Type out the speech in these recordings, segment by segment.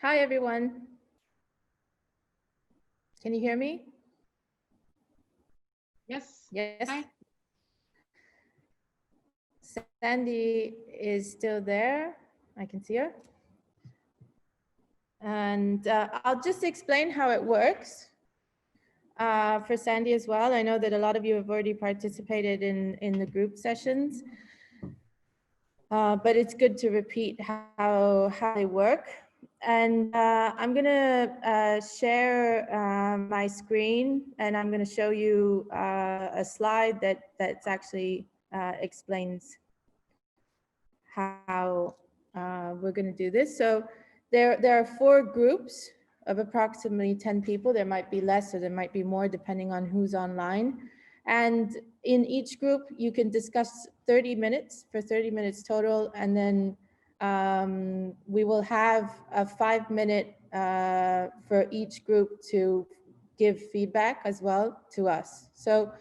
Hi, everyone. Can you hear me? Yes. Yes. Hi. Sandi is still there. I can see her. And I'll just explain how it works for Sandi as well. I know that a lot of you have already participated in the group sessions, but it's good to repeat how they work. And I'm going to share my screen, and I'm going to show you a slide that's actually explains how we're going to do this. So there are 4 groups of approximately 10 people. There might be less or there might be more depending on who's online. And in each group, you can discuss 30 minutes for 30 minutes total. And then we will have a 5-minute for each group to give feedback as well to us. So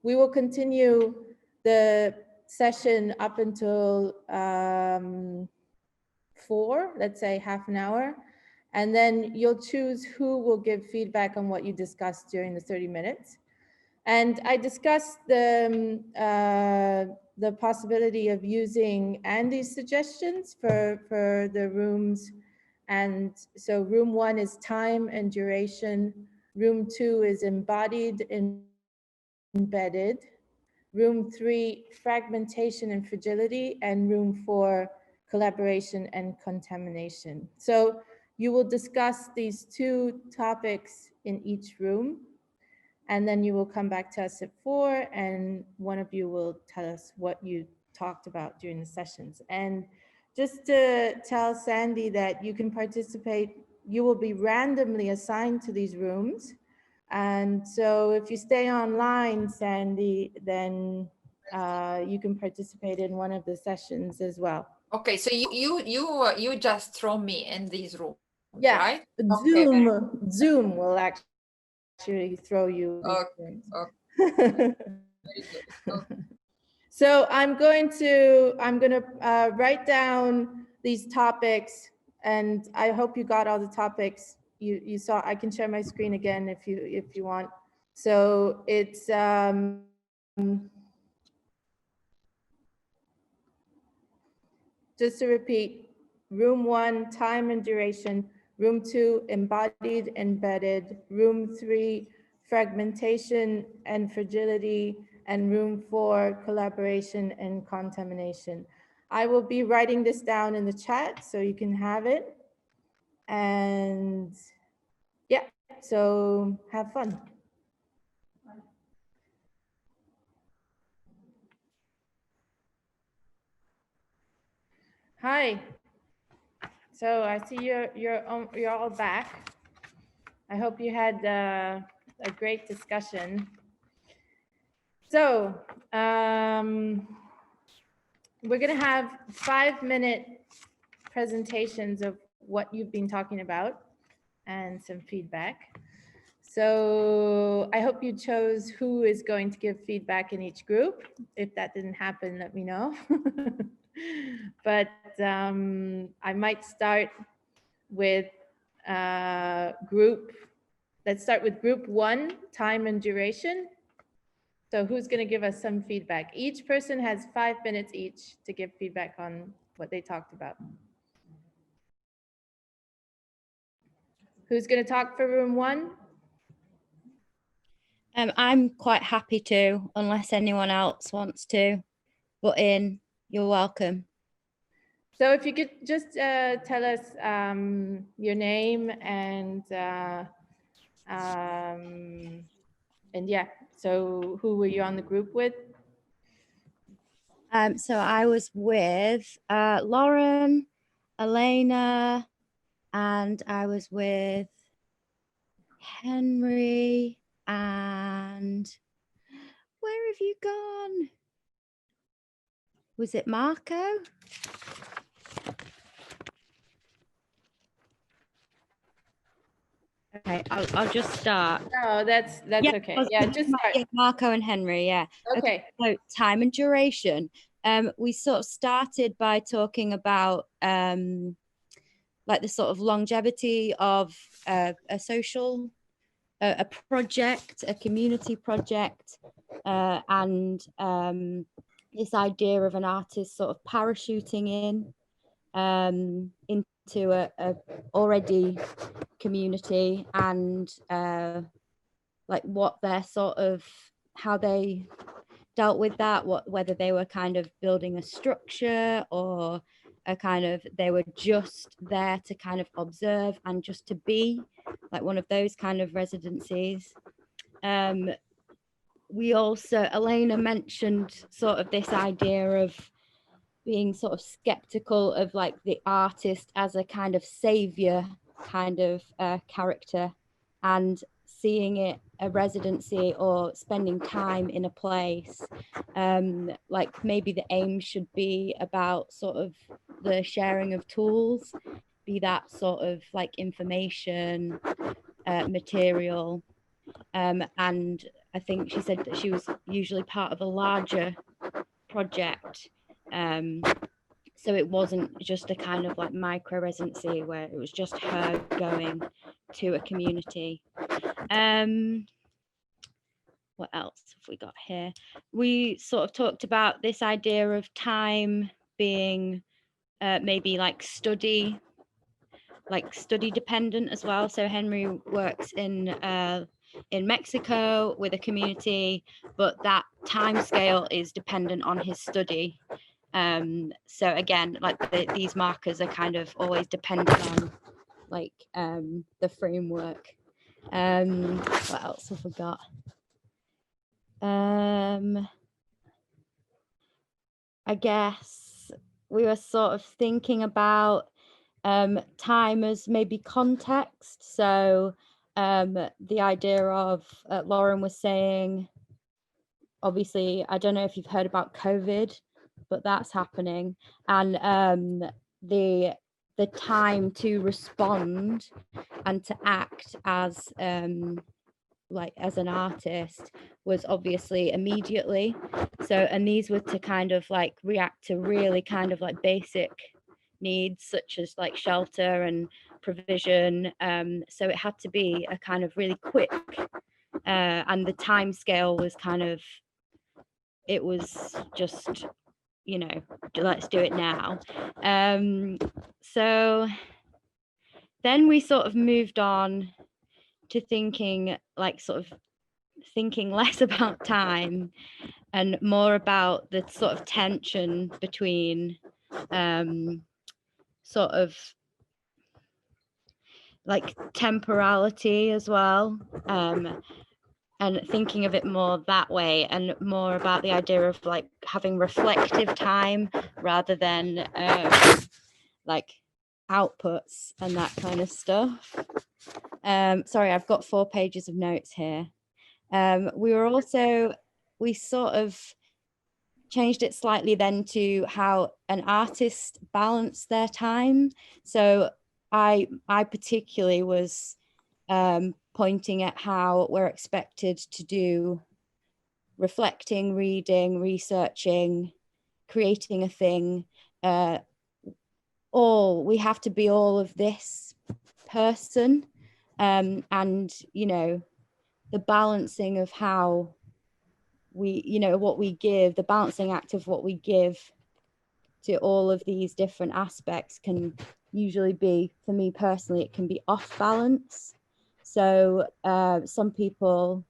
we will continue the session up until 4, let's say half an hour. And then you'll choose who will give feedback on what you discussed during the 30 minutes. And I discussed the possibility of using Andy's suggestions for the rooms. And so room 1 is time and duration. Room 2 is embodied and embedded. Room 3, fragmentation and fragility. And room 4, collaboration and contamination. So you will discuss these 2 topics in each room. And then you will come back to us at 4, and one of you will tell us what you talked about during the sessions. And just to tell Sandi that you can participate, you will be randomly assigned to these rooms. And so if you stay online, Sandi, then you can participate in one of the sessions as well. Okay, so you just throw me in these rooms, yeah, right? Zoom will actually throw you. Okay. Okay. So I'm going to write down these topics, and I hope you got all the topics you saw. I can share my screen again if you want. So it's just to repeat: room 1, time and duration; room 2, embodied, embedded; room 3, fragmentation and fragility; and room 4, collaboration and contamination. I will be writing this down in the chat so you can have it. And yeah, so have fun. Hi. So I see you're all back. I hope you had a great discussion. So we're going to have 5-minute presentations of what you've been talking about and some feedback. So I hope you chose who is going to give feedback in each group. If that didn't happen, let me know. But I might start with let's start with group 1, time and duration. So who's going to give us some feedback? Each person has 5 minutes each to give feedback on what they talked about. Who's going to talk for room 1? I'm quite happy to, unless anyone else wants to butt in. You're welcome. So if you could just tell us your name and yeah, so who were you on the group with? So I was with Lauren, Elena, and I was with Henry. And where have you gone? Was it Marco? Okay, I'll just start. Oh, that's okay. Yeah, just start. Marco and Henry, yeah. Okay. So time and duration. We sort of started by talking about like the sort of longevity of a social, a project, a community project, and this idea of an artist sort of parachuting into a already community, and like what their sort of, how they dealt with that, whether they were kind of building a structure, or a kind of, they were just there to kind of observe and just to be, like one of those kind of residencies. We also, Elena mentioned sort of this idea of being sort of skeptical of like the artist as a kind of savior kind of character, and seeing it a residency or spending time in a place, like maybe the aim should be about sort of the sharing of tools, be that sort of like information, material, and I think she said that she was usually part of a larger project, so it wasn't just a kind of like micro residency where it was just her going to a community. What else have we got here? We sort of talked about this idea of time being maybe like study dependent as well. So Henry works in Mexico with a community, but that time scale is dependent on his study. So again, like these markers are kind of always dependent on like the framework. What else have we got? I guess we were sort of thinking about time as maybe context. So the idea of, Lauren was saying, obviously, I don't know if you've heard about COVID, but that's happening. And the time to respond and to act as like as an artist was obviously immediately. So, and these were to kind of like react to really kind of like basic needs such as like shelter and provision. So it had to be a kind of really quick, and the time scale was kind of, it was just, you know, let's do it now. So then we sort of moved on to thinking like sort of thinking less about time and more about the sort of tension between sort of like temporality as well, and thinking of it more that way, and more about the idea of like having reflective time rather than like outputs and that kind of stuff. Sorry, I've got 4 pages of notes here. We sort of changed it slightly then to how an artist balanced their time. So I particularly was pointing at how we're expected to do reflecting, reading, researching, creating a thing. We have to be all of this person, and you know, the balancing of how we, you know, what we give, the balancing act of what we give to all of these different aspects can usually be, for me personally, it can be off balance. So some people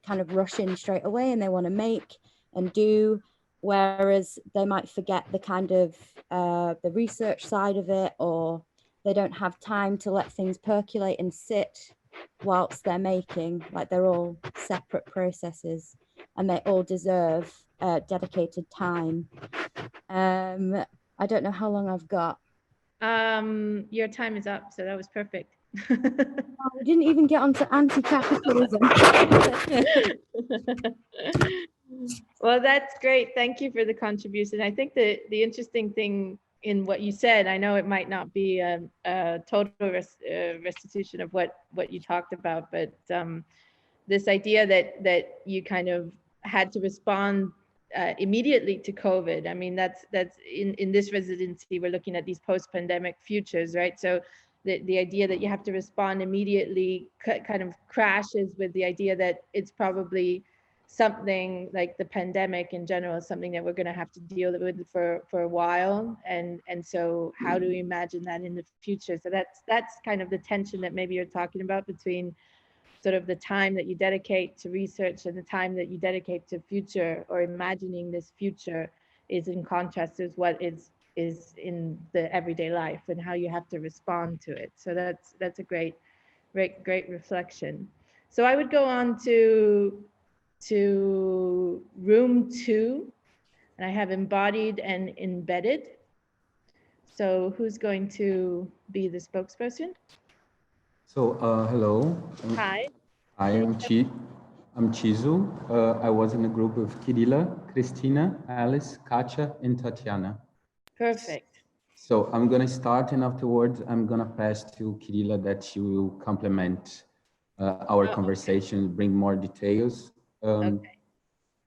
kind of rush in straight away and they want to make and do, whereas they might forget the kind of the research side of it, or they don't have time to let things percolate and sit whilst they're making. Like, they're all separate processes and they all deserve dedicated time. I don't know how long I've got. Your time is up, so that was perfect. Oh, we didn't even get onto anti-capitalism. Well, that's great. Thank you for the contribution. I think that the interesting thing in what you said, I know it might not be a total restitution of what you talked about, but this idea that you kind of had to respond immediately to COVID. I mean, that's in this residency, we're looking at these post-pandemic futures, right? So the idea that you have to respond immediately kind of crashes with the idea that it's probably something like the pandemic in general is something that we're going to have to deal with for a while. And so how do we imagine that in the future? So that's kind of the tension that maybe you're talking about between sort of the time that you dedicate to research and the time that you dedicate to future or imagining this future is in contrast to what is in the everyday life and how you have to respond to it. So that's a great reflection. So I would go on to room 2, and I have embodied and embedded. So who's going to be the spokesperson? So, hello. Hi. I am I'm Chizu. I was in a group of Kirilla, Christina, Alice, Katja, and Tatiana. Perfect. So I'm going to start, and afterwards I'm going to pass to Kirilla that she will complement our conversation, bring more details. Okay.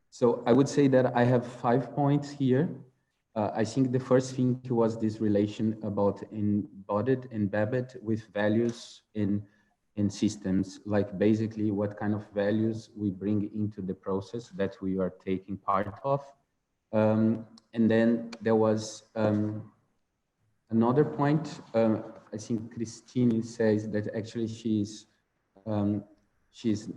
So I would say that I have 5 points here. I think the first thing was this relation about embodied, embedded with values in systems, like basically what kind of values we bring into the process that we are taking part of. And then there was another point. I think Christine says that actually she's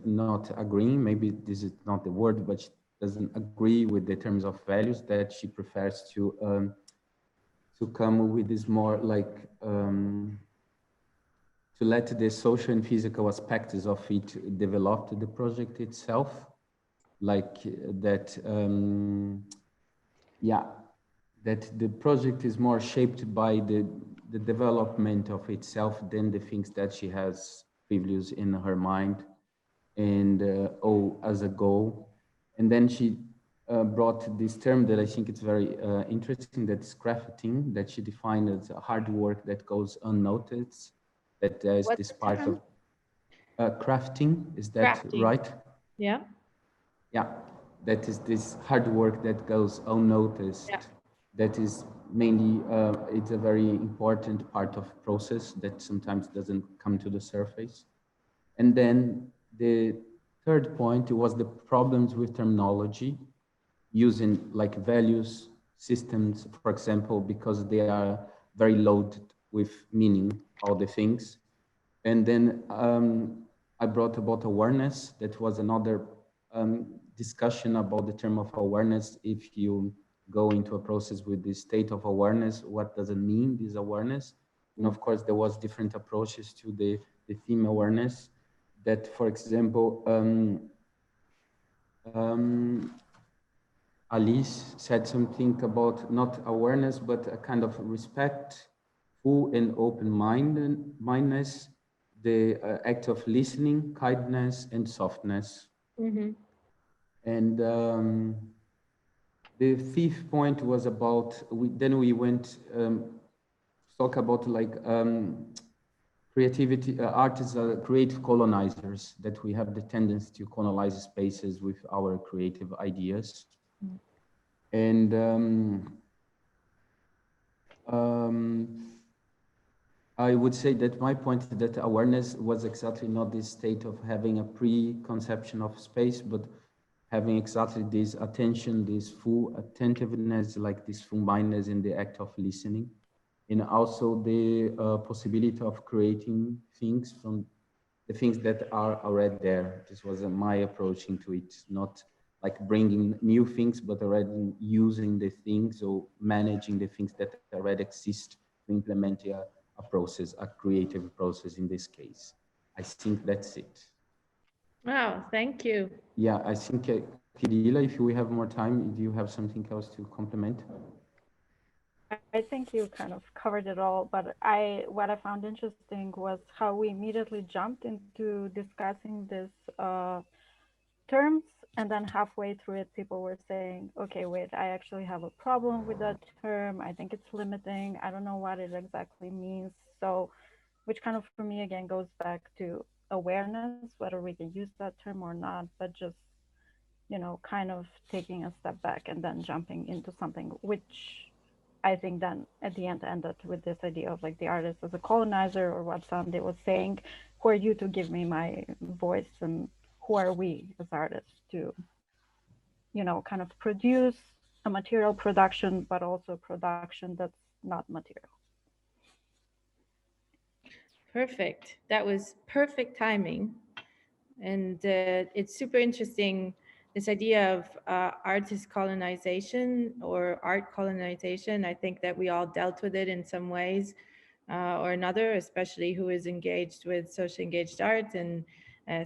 not agreeing. Maybe this is not the word, but she doesn't agree with the terms of values, that she prefers to come with this more like to let the social and physical aspects of it develop to the project itself, like that. Yeah, that the project is more shaped by the development of itself than the things that she has previous in her mind and as a goal. And then she brought this term that I think it's very interesting, that's crafting, that she defined as hard work that goes unnoticed, that there's What's this the part term? of crafting, is that Crafting. right? Yeah. Yeah, that is this hard work that goes unnoticed. Yeah. That is mainly, it's a very important part of process that sometimes doesn't come to the surface. And then the third point was the problems with terminology, using like values, systems, for example, because they are very loaded with meaning, all the things. And then I brought about awareness. That was another discussion about the term of awareness. If you go into a process with this state of awareness, what does it mean, this awareness? And of course, there was different approaches to the theme awareness. That, for example, Alice said something about not awareness, but a kind of respectful and open-mindedness, the act of listening, kindness, and softness. Mm-hmm. And the fifth point was about, then we went talk about like creativity, artists are creative colonizers, that we have the tendency to colonize spaces with our creative ideas. And I would say that my point is that awareness was exactly not this state of having a preconception of space, but having exactly this attention, this full attentiveness, like this full mindedness in the act of listening. And also the possibility of creating things from the things that are already there. This was my approach into it, not like bringing new things, but already using the things or managing the things that already exist to implement a process, a creative process in this case. I think that's it. Wow, thank you. Yeah, I think, Kirilla, if we have more time, do you have something else to complement? I think you kind of covered it all, but what I found interesting was how we immediately jumped into discussing this terms, and then halfway through it, people were saying, okay, wait, I actually have a problem with that term. I think it's limiting. I don't know what it exactly means. So, which kind of for me again goes back to awareness, whether we can use that term or not, but just you know, kind of taking a step back and then jumping into something, which I think then at the end ended with this idea of like the artist as a colonizer, or what Sandi was saying, who are you to give me my voice, and who are we as artists to, you know, kind of produce a material production, but also production that's not material. Perfect. That was perfect timing. And it's super interesting, this idea of artist colonization or art colonization. I think that we all dealt with it in some ways or another, especially who is engaged with socially engaged art. And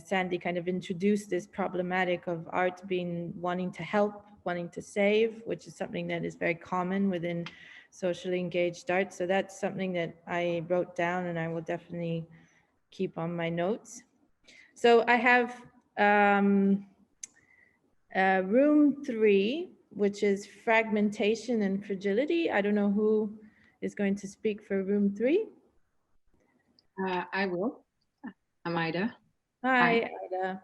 Sandi kind of introduced this problematic of art being wanting to help, wanting to save, which is something that is very common within socially engaged art. So that's something that I wrote down and I will definitely keep on my notes. So I have room 3, which is fragmentation and fragility. I don't know who is going to speak for room 3. I will. I'm Ida. Hi, Ida.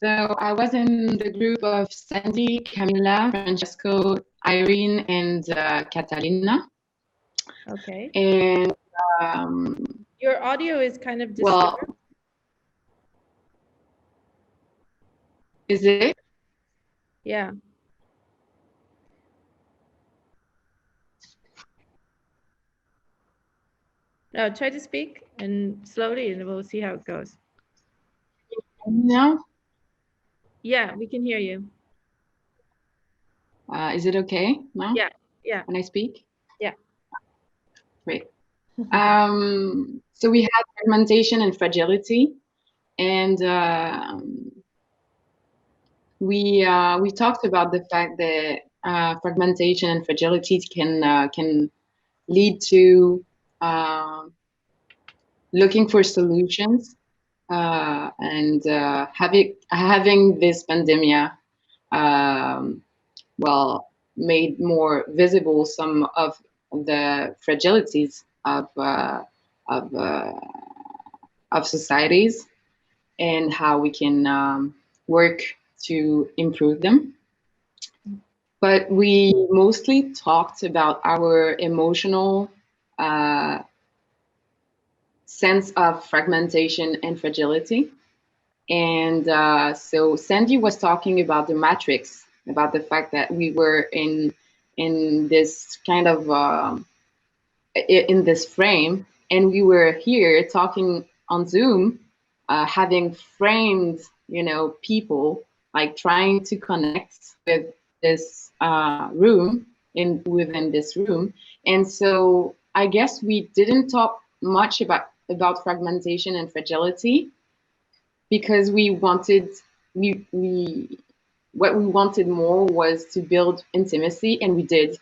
So I was in the group of Sandi, Camila, Francesco, Irene, and Catalina. Okay. And your audio is kind of disturbed. well, is it? Yeah. No, try to speak and slowly, and we'll see how it goes. No. Yeah, we can hear you. Is it okay now? Yeah. Yeah. When I speak? Yeah. Great. So we had fragmentation and fragility, and we talked about the fact that fragmentation and fragility can lead to looking for solutions, and having this pandemic made more visible some of the fragilities of societies, and how we can work to improve them. But we mostly talked about our emotional sense of fragmentation and fragility. And so Sandi was talking about the matrix, about the fact that we were in this kind of in this frame, and we were here talking on Zoom, having framed, you know, people, like trying to connect with this room within this room. And so I guess we didn't talk much about fragmentation and fragility, because we wanted what we wanted more was to build intimacy, and we did.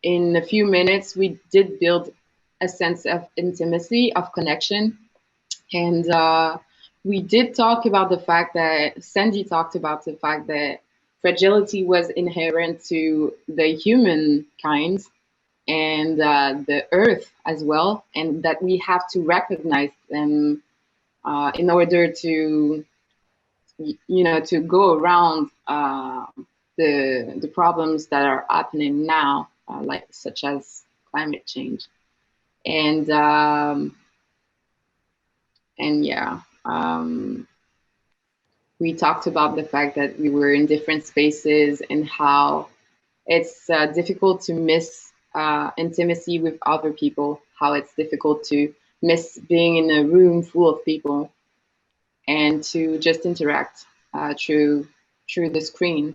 In a few minutes, we did build a sense of intimacy, of connection. And we did talk about the fact that Sandi talked about the fact that fragility was inherent to the humankind and the earth as well, and that we have to recognize them in order to, you know, to go around the problems that are happening now, like such as climate change. And yeah, we talked about the fact that we were in different spaces and how it's difficult to miss intimacy with other people, how it's difficult to miss being in a room full of people and to just interact through the screen,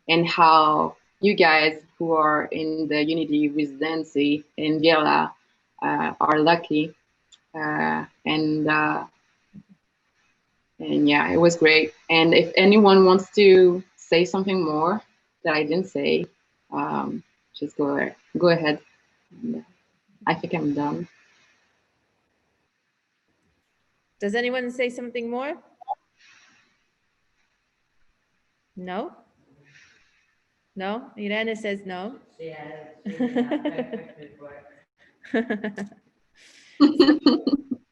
and how you guys who are in the Unidee residency in Gela are lucky, and yeah, it was great. And if anyone wants to say something more that I didn't say, just go ahead. I think I'm done. Does anyone say something more? No? No? Irene says no. Yeah.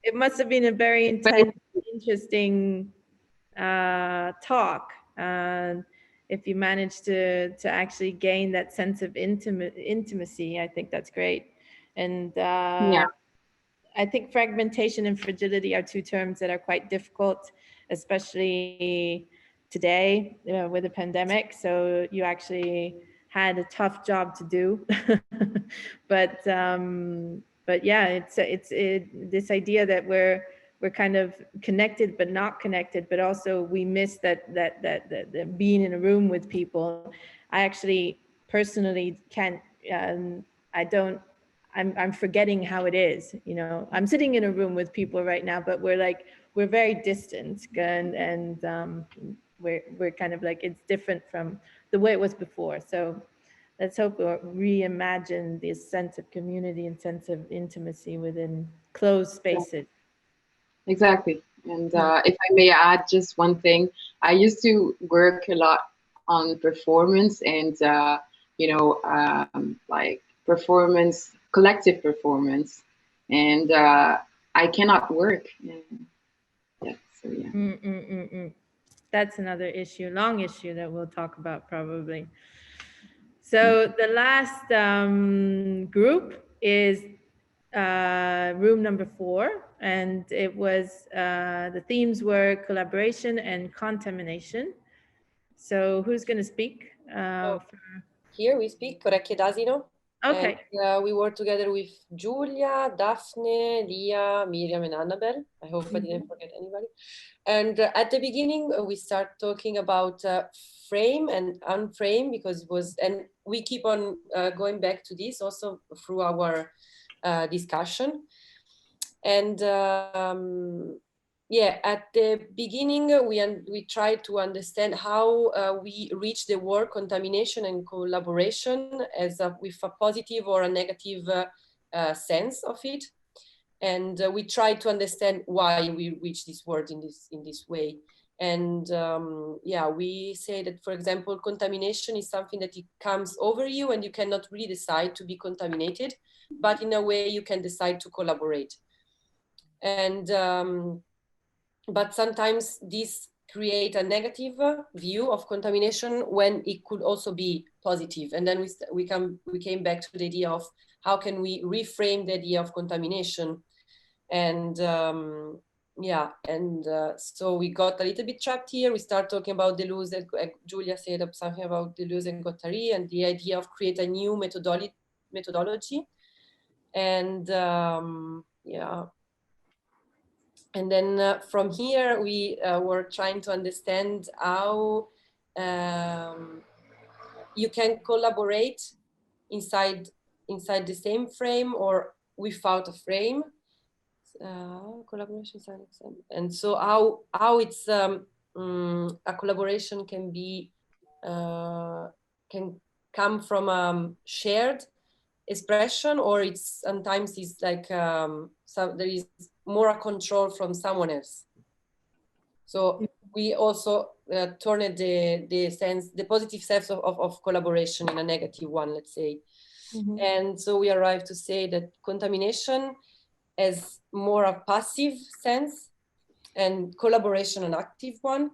It must have been a very intense interesting talk. If you manage to actually gain that sense of intimacy, I think that's great. And Yeah. I think fragmentation and fragility are two terms that are quite difficult, especially today with the pandemic. So you actually had a tough job to do, but yeah, it's this idea that we're kind of connected but not connected, but also we miss that being in a room with people. I actually personally can't. I don't. I'm forgetting how it is. You know, I'm sitting in a room with people right now, but we're very distant, and we're kind of like, it's different from the way it was before. So let's hope we reimagine this sense of community and sense of intimacy within closed spaces. Exactly. And if I may add just one thing, I used to work a lot on performance and, like collective performance. And I cannot work. Yeah, so yeah. That's another issue, long issue that we'll talk about probably. So the last group is room number 4, and it was the themes were collaboration and contamination. So who's going to speak? Here we speak Orecchie d'Asino. Okay. And, we work together with Giulia, Daphne, Leah, Miriam, and Annabelle. I hope I didn't forget anybody. And at the beginning, we start talking about frame and unframe, because it was, and we keep on going back to this also through our discussion. And yeah, at the beginning, we tried to understand how we reach the word contamination and collaboration as with a positive or a negative sense of it. And we tried to understand why we reach this word in this way. And yeah, we say that, for example, contamination is something that it comes over you and you cannot really decide to be contaminated, but in a way you can decide to collaborate. And but sometimes this create a negative view of contamination when it could also be positive. And then we came back to the idea of how can we reframe the idea of contamination. And yeah, and so we got a little bit trapped here. We start talking about Deleuze, Giulia said something about Deleuze and Guattari, and the idea of create a new methodology. And yeah. And then from here, we were trying to understand how you can collaborate inside the same frame or without a frame. Collaboration inside the same. And so how it's a collaboration can be can come from shared expression, or it's sometimes it's like there is more a control from someone else. So we also turned the positive sense of collaboration in a negative one, let's say. And so we arrived to say that contamination has more a passive sense and collaboration an active one.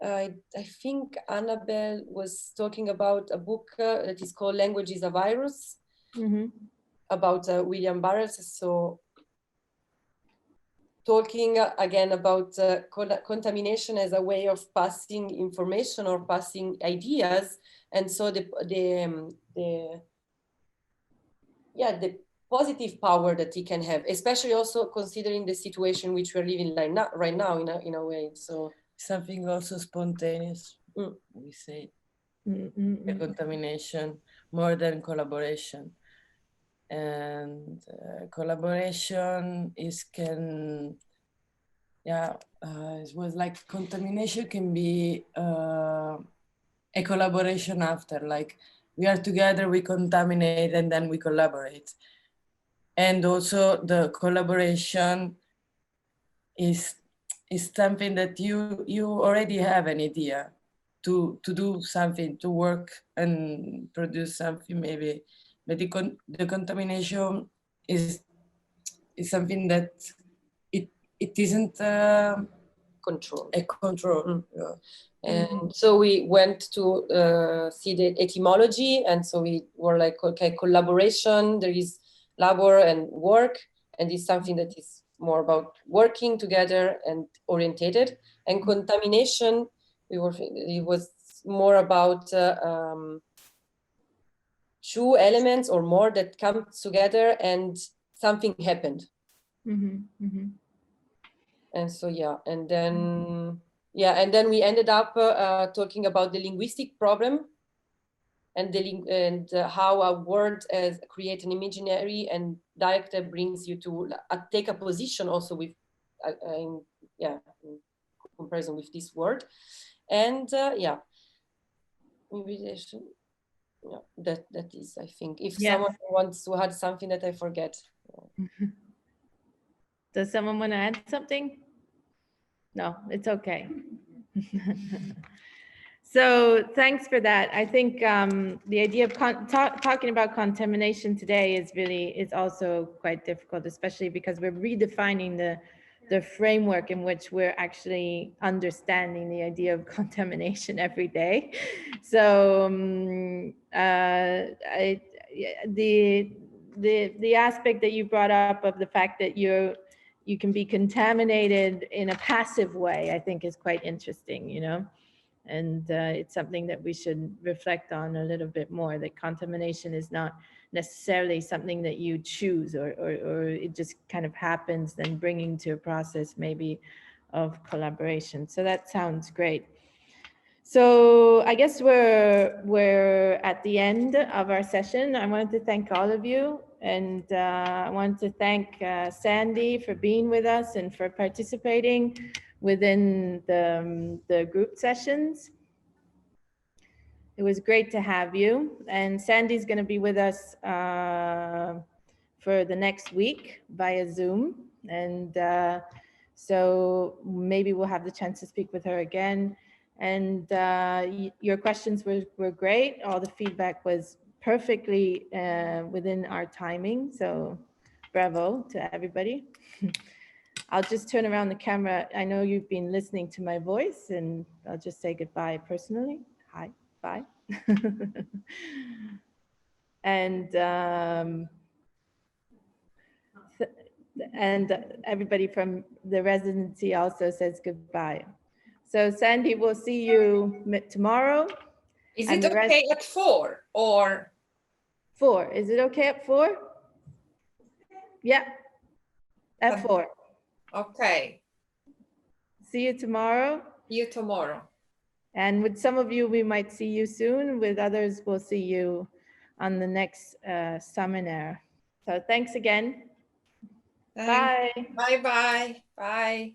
I think Annabelle was talking about a book that is called Language is a Virus, about William Burroughs. So talking again about contamination as a way of passing information or passing ideas. And so the positive power that he can have, especially also considering the situation which we're living right now in a way. So something also spontaneous, we say, the contamination more than collaboration. And collaboration it was like contamination can be a collaboration after, like we are together, we contaminate, and then we collaborate. And also the collaboration is something that you already have an idea to do something, to work and produce something maybe. But the contamination is something that it isn't control. A control. Mm. Yeah. And so we went to see the etymology, and so we were like, okay, collaboration, there is labor and work, and it's something that is more about working together and orientated. And contamination, it was more about two elements or more that come together and something happened. And so, yeah, and then we ended up talking about the linguistic problem and how a word creates an imaginary and dialect that brings you to take a position also with, in comparison with this word. And invitation. Yeah, that is, I think, if someone wants to add something that I forget. Does someone want to add something? No, it's okay. So thanks for that. I think the idea of talking about contamination today is also quite difficult, especially because we're redefining the framework in which we're actually understanding the idea of contamination every day. So the aspect that you brought up of the fact that you can be contaminated in a passive way, I think is quite interesting, you know. And it's something that we should reflect on a little bit more, that contamination is not necessarily something that you choose or it just kind of happens, then bringing to a process maybe of collaboration. So that sounds great. So I guess we're at the end of our session. I wanted to thank all of you, and I want to thank Sandi for being with us and for participating within the group sessions. It was great to have you, and Sandi's going to be with us for the next week via Zoom, and so maybe we'll have the chance to speak with her again. And your questions were great. All the feedback was perfectly within our timing, so bravo to everybody. I'll just turn around the camera. I know you've been listening to my voice, and I'll just say goodbye personally. Hi, bye. And everybody from the residency also says goodbye. So Sandi, we'll see you tomorrow. Is it okay at 4 or? 4, is it okay at 4? Yeah, at 4. Okay. See you tomorrow. See you tomorrow. And with some of you, we might see you soon. With others, we'll see you on the next seminar. So thanks again. Thanks. Bye. Bye-bye. Bye.